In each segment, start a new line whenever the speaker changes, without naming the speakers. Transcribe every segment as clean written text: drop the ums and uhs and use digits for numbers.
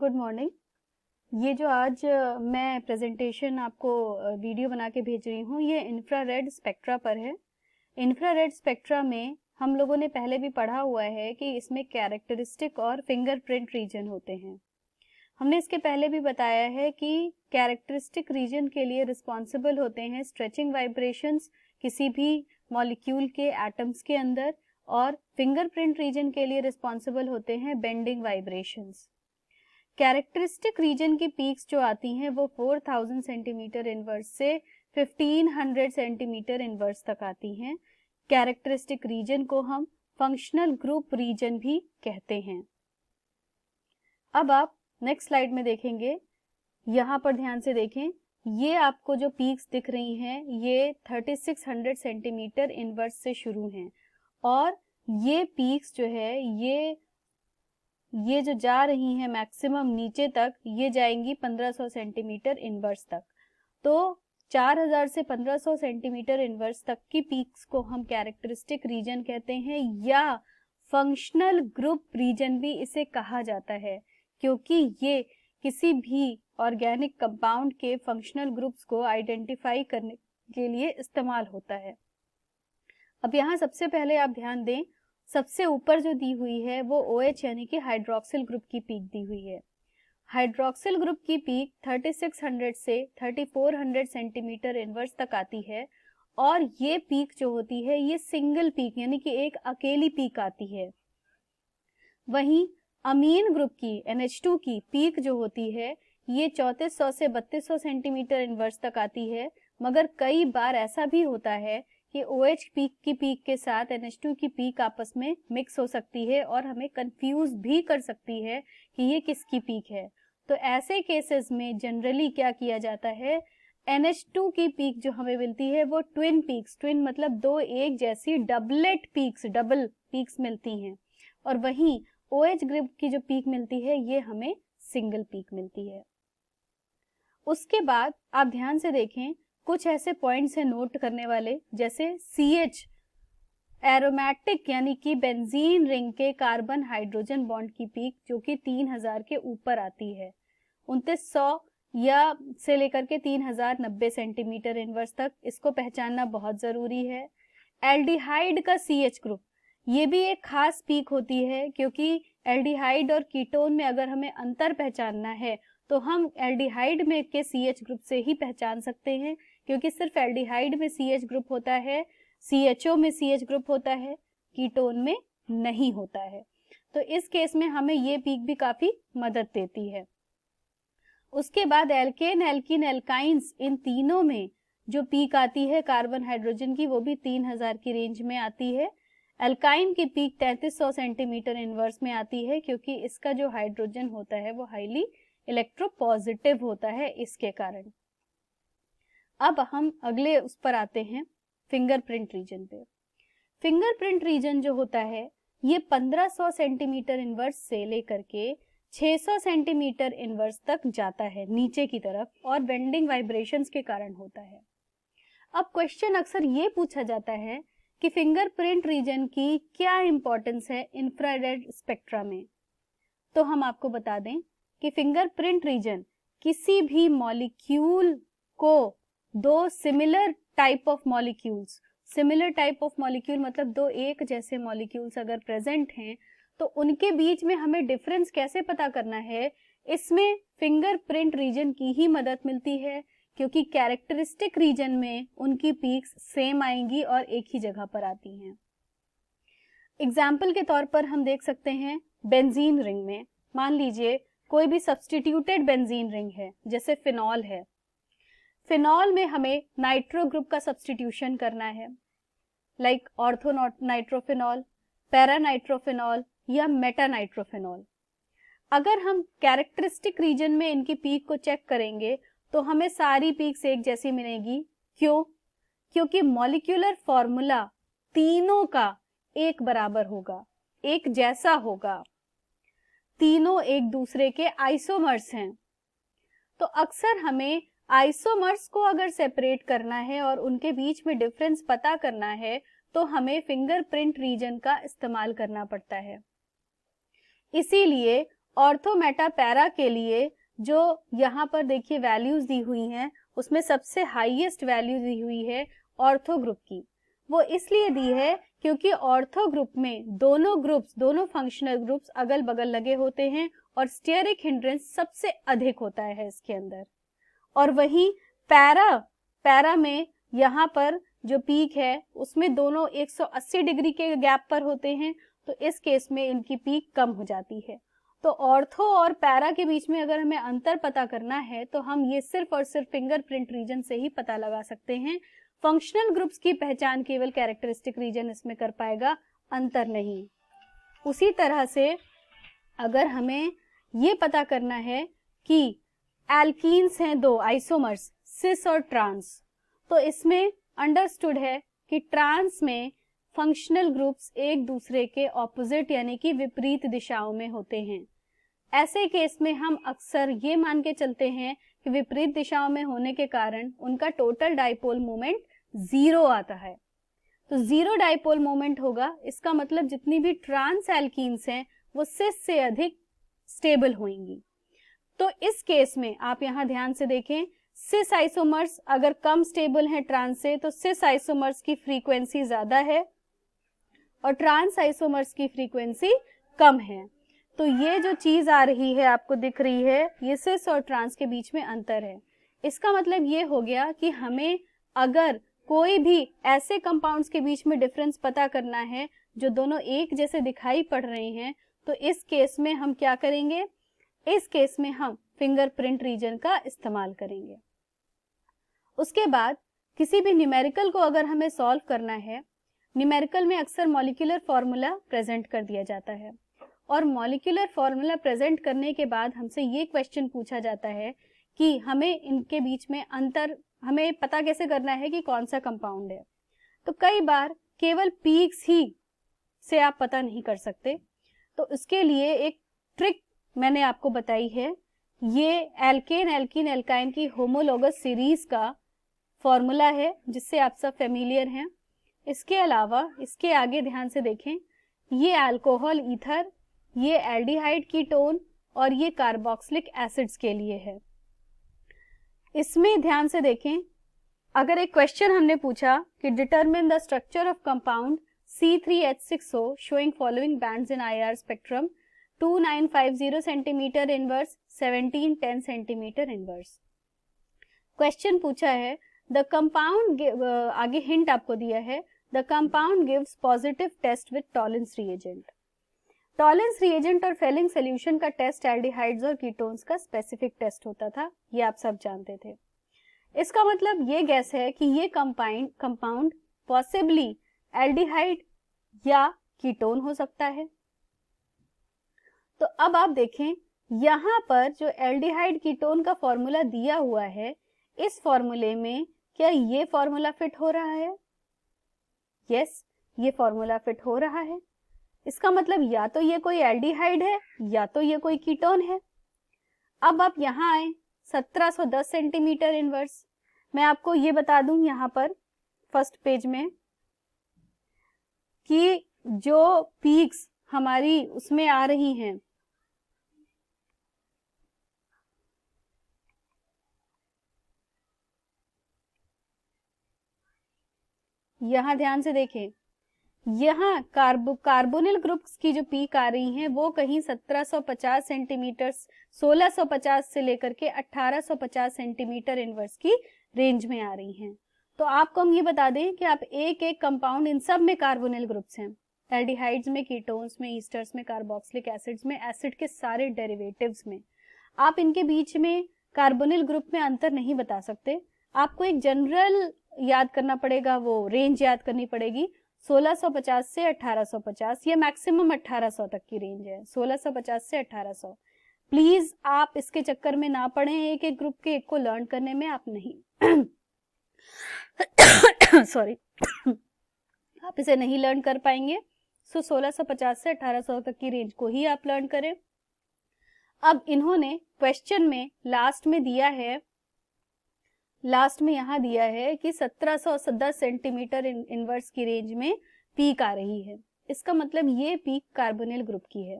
Good morning. ये जो आज मैं प्रेजेंटेशन आपको वीडियो बना के भेज रही हूँ, ये इंफ्रारेड स्पेक्ट्रा पर है। इंफ्रारेड स्पेक्ट्रा में हम लोगों ने पहले भी पढ़ा हुआ है कि इसमें कैरेक्टरिस्टिक और फिंगरप्रिंट रीजन होते हैं। हमने इसके पहले भी बताया है कि कैरेक्टरिस्टिक रीजन के लिए रिस्पॉन्सिबल होते हैं स्ट्रेचिंग वाइब्रेशंस किसी भी मॉलिक्यूल के एटम्स के अंदर, और फिंगरप्रिंट रीजन के लिए रिस्पॉन्सिबल होते हैं बेंडिंग वाइब्रेशंस। कैरेक्टरिस्टिक रीजन की पीक्स जो आती हैं वो 4000 सेंटीमीटर इनवर्स से 1500 सेंटीमीटर इनवर्स तक आती हैं। कैरेक्टरिस्टिक रीजन को हम फंक्शनल ग्रुप रीजन भी कहते हैं। अब आप नेक्स्ट स्लाइड में देखेंगे, यहाँ पर ध्यान से देखें, ये आपको जो पीक्स दिख रही हैं ये 3600 सेंटीमीटर इनवर्स से शुरू हैं, और ये पीक्स जो है ये जो जा रही हैं मैक्सिमम नीचे तक, ये जाएंगी 1500 सेंटीमीटर इनवर्स तक। तो 4000 से 1500 सेंटीमीटर इनवर्स तक की पीक्स को हम कैरेक्टरिस्टिक रीजन कहते हैं, या फंक्शनल ग्रुप रीजन भी इसे कहा जाता है, क्योंकि ये किसी भी ऑर्गेनिक कंपाउंड के फंक्शनल ग्रुप्स को आइडेंटिफाई करने के लिए इस्तेमाल होता है। अब यहाँ सबसे पहले आप ध्यान दें, सबसे ऊपर जो दी हुई है वो OH यानी कि हाइड्रोक्सिल ग्रुप की पीक दी हुई है। हाइड्रोक्सिल ग्रुप की पीक 3600 से 3400 सेंटीमीटर इनवर्स तक आती है, और ये पीक जो होती है ये सिंगल पीक यानी कि एक अकेली पीक आती है। वहीं अमीन ग्रुप की NH2 की पीक जो होती है ये 3400 से 3200 सेंटीमीटर इनवर्स तक आती है, मगर कई बार ऐसा भी होता है कि OH पीक की पीक के साथ NH2 की पीक आपस में मिक्स हो सकती है और हमें कंफ्यूज भी कर सकती है कि ये किसकी पीक है। तो ऐसे केसेस में जनरली क्या किया जाता है, NH2 की पीक जो हमें मिलती है वो ट्विन पीक्स, ट्विन मतलब दो एक जैसी डबलेट पीक्स, डबल पीक्स मिलती हैं, और वहीं OH ग्रुप की जो पीक मिलती है ये हमें सिंगल पीक मिलती है। उसके बाद आप ध्यान से देखें, कुछ ऐसे पॉइंट्स हैं नोट करने वाले, जैसे CH एरोमेटिक यानी कि बेंजीन रिंग के कार्बन हाइड्रोजन बॉन्ड की पीक जो कि 3000 के ऊपर आती है, 2900 या से लेकर के 3090 सेंटीमीटर इनवर्स तक, इसको पहचानना बहुत जरूरी है। एल्डिहाइड का CH ग्रुप, ये भी एक खास पीक होती है, क्योंकि एल्डिहाइड और कीटोन में अगर हमें अंतर पहचानना है तो हम एल्डिहाइड में के CH ग्रुप से ही पहचान सकते हैं, क्योंकि सिर्फ एल्डिहाइड में CH ग्रुप होता है, CHO में CH ग्रुप होता है, कीटोन में नहीं होता है। तो इस केस में हमें ये पीक भी काफी मदद देती है। उसके बाद एल्केन, एल्कीन, एल्काइंस, इन तीनों में जो पीक आती है कार्बन हाइड्रोजन की वो भी 3000 की रेंज में आती है। एल्काइन की पीक 3300 सेंटीमीटर इनवर्स में आती है, क्योंकि इसका जो हाइड्रोजन होता है वो हाईली इलेक्ट्रोपॉजिटिव होता है, इसके कारण। अब हम अगले उस पर आते हैं, फिंगरप्रिंट रीजन पे। फिंगरप्रिंट रीजन जो होता है ये 1500 सेंटीमीटर इनवर्स से लेकर के 600 सेंटीमीटर इनवर्स तक जाता है नीचे की तरफ, और बेंडिंग वाइब्रेशंस के कारण होता है। अब क्वेश्चन अक्सर ये पूछा जाता है कि फिंगरप्रिंट रीजन की क्या इंपॉर्टेंस है इंफ्रारेड स्पेक्ट्रा में। तो हम आपको बता दें कि फिंगरप्रिंट रीजन किसी भी मॉलिक्यूल को दो similar type of molecules, similar type of molecule मतलब दो एक जैसे मॉलिक्यूल्स अगर प्रेजेंट हैं तो उनके बीच में हमें डिफरेंस कैसे पता करना है, इसमें फिंगरप्रिंट रीजन की ही मदद मिलती है, क्योंकि कैरेक्टरिस्टिक रीजन में उनकी पीक्स सेम आएंगी और एक ही जगह पर आती हैं। एग्जाम्पल के तौर पर हम देख सकते हैं बेंजीन रिंग में, मान लीजिए कोई भी सब्स्टिट्यूटेड बेंजीन रिंग है, जैसे फिनॉल है। फिनॉल में हमें नाइट्रो ग्रुप का सब्स्टिट्यूशन करना है, like ortho nitrophenol, para nitrophenol या मेटा नाइट्रोफिनॉल। अगर हम कैरेक्टरिस्टिक रीजन में इनकी पीक को चेक करेंगे तो हमें सारी पीक्स एक जैसी मिलेगी। क्यों? क्योंकि मॉलिक्यूलर फॉर्मूला तीनों का एक बराबर होगा, एक जैसा होगा, तीनों एक दूसरे के आइसोमर्स हैं। तो अक्सर हमें आइसोमर्स को अगर सेपरेट करना है और उनके बीच में डिफरेंस पता करना है तो हमें फिंगरप्रिंट रीजन का इस्तेमाल करना पड़ता है। इसीलिए ऑर्थो मेटा पैरा के लिए जो यहाँ पर देखिए वैल्यूज दी हुई हैं, उसमें सबसे हाईएस्ट वैल्यू दी हुई है ऑर्थो ग्रुप की। वो इसलिए दी है क्योंकि ऑर्थो ग्रुप में दोनों फंक्शनल ग्रुप्स अगल बगल लगे होते हैं और स्टीयरिक हिंड्रेंस सबसे अधिक होता है इसके अंदर। और वहीं पैरा में यहाँ पर जो पीक है उसमें दोनों 180 डिग्री के गैप पर होते हैं, तो इस केस में इनकी पीक कम हो जाती है। तो ऑर्थो और पैरा के बीच में अगर हमें अंतर पता करना है तो हम ये सिर्फ और सिर्फ फिंगरप्रिंट रीजन से ही पता लगा सकते हैं। फंक्शनल ग्रुप्स की पहचान केवल कैरेक्टरिस्टिक रीजन इसमें कर पाएगा, अंतर नहीं। उसी तरह से अगर हमें ये पता करना है कि एल्कीन्स हैं दो आइसोमर्स सिस और ट्रांस, तो इसमें अंडरस्टूड है कि ट्रांस में फंक्शनल ग्रुप्स एक दूसरे के ऑपोजिट यानी कि विपरीत दिशाओं में होते हैं। ऐसे केस में हम अक्सर ये मान के चलते हैं कि विपरीत दिशाओं में होने के कारण उनका टोटल डाइपोल मोमेंट 0 आता है। तो 0 डाइपोल मोमेंट होगा, इसका मतलब जितनी भी ट्रांस एल्कीन्स हैं वो सिस से अधिक स्टेबल होंगी। तो इस केस में आप यहाँ ध्यान से देखें, सिस आइसोमर्स अगर कम स्टेबल हैं ट्रांस से, तो सिस आइसोमर्स की फ्रीक्वेंसी ज्यादा है और ट्रांस आइसोमर्स की फ्रीक्वेंसी कम है। तो ये जो चीज आ रही है आपको दिख रही है, ये सिस और ट्रांस के बीच में अंतर है। इसका मतलब ये हो गया कि हमें अगर कोई भी ऐसे कंपाउंड्स के बीच में डिफरेंस पता करना है जो दोनों एक जैसे दिखाई पड़ रहे हैं, तो इस केस में हम क्या करेंगे, इस केस में हम फिंगरप्रिंट रीजन का इस्तेमाल करेंगे। उसके बाद किसी भी न्यूमेरिकल को अगर हमें सॉल्व करना है, न्यूमेरिकल में अक्सर मॉलिक्यूलर फॉर्मूला प्रेजेंट कर दिया जाता है और मॉलिक्यूलर फॉर्मूला प्रेजेंट करने के बाद हमसे ये क्वेश्चन पूछा जाता है कि हमें इनके बीच में अंतर हमें पता कैसे करना है कि कौन सा कंपाउंड है। तो कई बार केवल पीक्स ही से आप पता नहीं कर सकते, तो इसके लिए एक ट्रिक मैंने आपको बताई है। ये एल्केन एल्कीन एल्काइन की होमोलोगस सीरीज का फॉर्मूला है जिससे आप सब फेमिलियर हैं। इसके अलावा इसके आगे ध्यान से देखें, ये अल्कोहल ईथर, ये एल्डिहाइड कीटोन और ये कार्बोक्सिलिक एसिड्स के लिए है। इसमें ध्यान से देखें, अगर एक क्वेश्चन हमने पूछा कि determine the structure of compound C3H6O showing following bands in IR spectrum 2950 centimetre inverse 1710 centimetre inverse. Question पूछा है द कंपाउंड, आगे हिंट आपको दिया है, the compound gives positive test with Tollens reagent. Tollens reagent और फेलिंग सोल्यूशन का test aldehydes और ketones का स्पेसिफिक टेस्ट होता था, ये आप सब जानते थे। इसका मतलब ये गैस है कि ये कंपाउंड पॉसिबली एल्डिहाइड या कीटोन हो सकता है। तो अब आप देखें, यहाँ पर जो एल्डिहाइड कीटोन का फॉर्मूला दिया हुआ है, इस फॉर्मूले में क्या ये फॉर्मूला फिट हो रहा है? यस, ये फॉर्मूला फिट हो रहा है। इसका मतलब या तो ये कोई एल्डिहाइड है या तो ये कोई कीटोन है। अब आप यहाँ आए 1710 सेंटीमीटर इनवर्स। मैं आपको ये बता दूं यहाँ पर फर्स्ट पेज में कि जो पीक्स हमारी उसमें आ रही हैं, यहां ध्यान से देखें, यहाँ कार्बोनिल ग्रुप्स की जो पीक आ रही हैं वो कहीं 1750 सेंटीमीटर 1650 से लेकर के 1850 सेंटीमीटर इनवर्स की रेंज में आ रही हैं। तो आपको हम ये बता दें कि आप एक एक कंपाउंड, इन सब में कार्बोनिल ग्रुप्स हैं, एल्डिहाइड्स में, कीटोन्स में, ईस्टर्स में, कार्बोक्सिलिक एसिड्स में, एसिड के सारे डेरिवेटिव्स में। आप इनके बीच में कार्बोनिल ग्रुप में अंतर नहीं बता सकते। आपको एक जनरल याद करना पड़ेगा, वो रेंज याद करनी पड़ेगी, 1650 से 1850 या मैक्सिमम 1800 तक की रेंज है, 1650 से 1800। प्लीज आप इसके चक्कर में ना पड़े, एक एक ग्रुप के एक को लर्न करने में आप नहीं सॉरी आप इसे नहीं लर्न कर पाएंगे। सो 1650 से 1800 तक की रेंज को ही आप लर्न करें। अब इन्होंने क्वेश्चन में लास्ट में यहाँ दिया है कि 1710 सेंटीमीटर इनवर्स की रेंज में पीक आ रही है। इसका मतलब ये पीक कार्बोनिल ग्रुप की है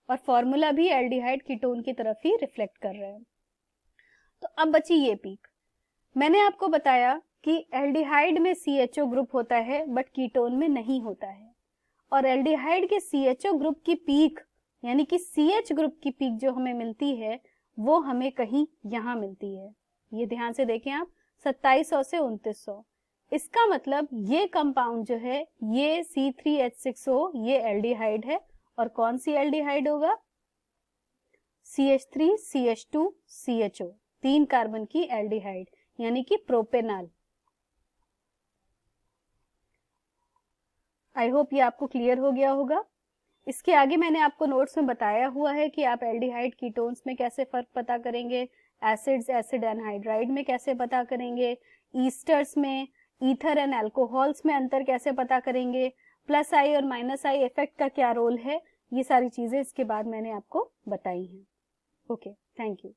और फॉर्मूला भी एल्डिहाइड कीटोन की तरफ ही रिफ्लेक्ट कर रहा है। तो अब बची ये पीक। मैंने आपको बताया कि एल्डिहाइड में CHO ग्रुप होता है बट कीटोन में नहीं होता है, और एल्डिहाइड के CHO ग्रुप की पीक यानी कि CH ग्रुप की पीक जो हमें मिलती है वो हमें कहीं यहाँ मिलती है। ये ध्यान से देखें आप, 2700 से 2900। इसका मतलब ये कंपाउंड जो है ये C3H6O ये एल्डिहाइड है, और कौन सी एल्डिहाइड होगा? CH3 CH2 CHO, 3 कार्बन की एल्डिहाइड यानी कि प्रोपेनॉल। आई होप ये आपको क्लियर हो गया होगा। इसके आगे मैंने आपको नोट्स में बताया हुआ है कि आप एल्डिहाइड कीटोन्स में कैसे फर्क पता करेंगे, एसिड्स एसिड एनहाइड्राइड में कैसे पता करेंगे, ईस्टर्स में, ईथर एंड अल्कोहल्स में अंतर कैसे पता करेंगे, प्लस आई और माइनस आई इफेक्ट का क्या रोल है, ये सारी चीजें इसके बाद मैंने आपको बताई हैं। Okay, thank you.